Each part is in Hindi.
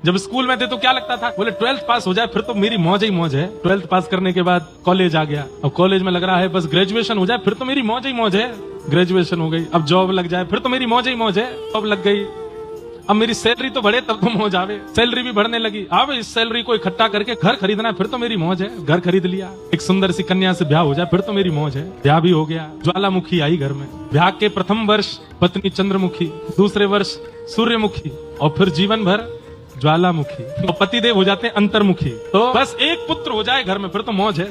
जब स्कूल में थे तो क्या लगता था, बोले 12th पास हो जाए फिर तो मेरी मौज ही मौज है। 12th पास करने के बाद कॉलेज आ गया, अब कॉलेज में लग रहा है बस ग्रेजुएशन हो जाए फिर तो मेरी मौज ही मौज है। ग्रेजुएशन हो गई, अब जॉब लग जाए फिर तो मेरी मौज ही मौज है। जॉब लग गई, अब मेरी सैलरी तो बढ़े तब तो मौज आवे। सैलरी भी बढ़ने लगी, अब इस सैलरी को इकट्ठा करके घर खरीदना है फिर तो मेरी मौज है। घर खरीद लिया, एक सुंदर सी कन्या से ब्याह हो जाए फिर तो मेरी मौज है। ब्याह भी हो गया, ज्वालामुखी आई घर में। ब्याह के प्रथम वर्ष पत्नी चंद्रमुखी, दूसरे वर्ष सूर्यमुखी और फिर जीवन भर ज्वालामुखी। और पतिदेव हो जाते हैं अंतर्मुखी। तो बस एक पुत्र हो जाए घर में फिर तो मौज है।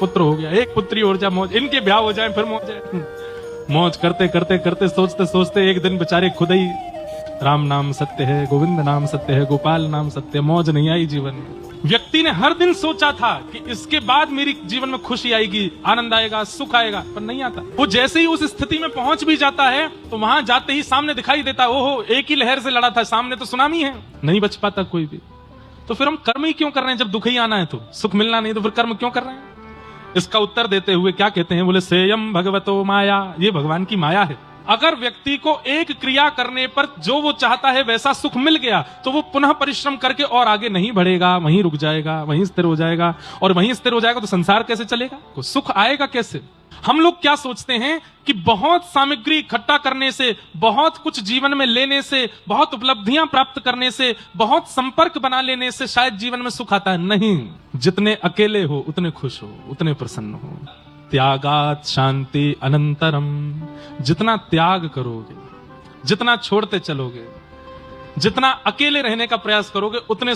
पुत्र हो गया, एक पुत्री हो जाए मौज, इनके ब्याह हो जाए फिर मौज है। मौज करते करते करते सोचते सोचते एक दिन बेचारे खुद ही राम नाम सत्य है, गोविंद नाम सत्य है, गोपाल नाम सत्य है, मौज नहीं आई जीवन में। व्यक्ति ने हर दिन सोचा था कि इसके बाद मेरी जीवन में खुशी आएगी, आनंद आएगा, सुख आएगा, पर नहीं आता। वो जैसे ही उस स्थिति में पहुंच भी जाता है तो वहां जाते ही सामने दिखाई देता, ओहो एक ही लहर से लड़ा था, सामने तो सुनामी है, नहीं बच पाता कोई भी। तो फिर हम कर्म ही क्यों कर रहे हैं? जब दुख ही आना है तो, सुख मिलना नहीं तो फिर कर्म क्यों कर रहे हैं? इसका उत्तर देते हुए क्या कहते हैं, बोले सेयम भगवतो माया, ये भगवान की माया है। अगर व्यक्ति को एक क्रिया करने पर जो वो चाहता है वैसा सुख मिल गया तो वो पुनः परिश्रम करके और आगे नहीं बढ़ेगा, वहीं रुक जाएगा, वहीं स्थिर हो जाएगा। और वहीं स्थिर हो जाएगा तो संसार कैसे चलेगा, तो सुख आएगा कैसे? हम लोग क्या सोचते हैं कि बहुत सामग्री इकट्ठा करने से, बहुत कुछ जीवन में लेने से, बहुत उपलब्धियां प्राप्त करने से, बहुत संपर्क बना लेने से शायद जीवन में सुख आता है। नहीं, जितने अकेले हो उतने खुश हो, उतने प्रसन्न हो। त्यागात शांति अनंतरम, जितना त्याग करोगे, जितना छोड़ते चलोगे, जितना अकेले रहने का प्रयास करोगे, उतने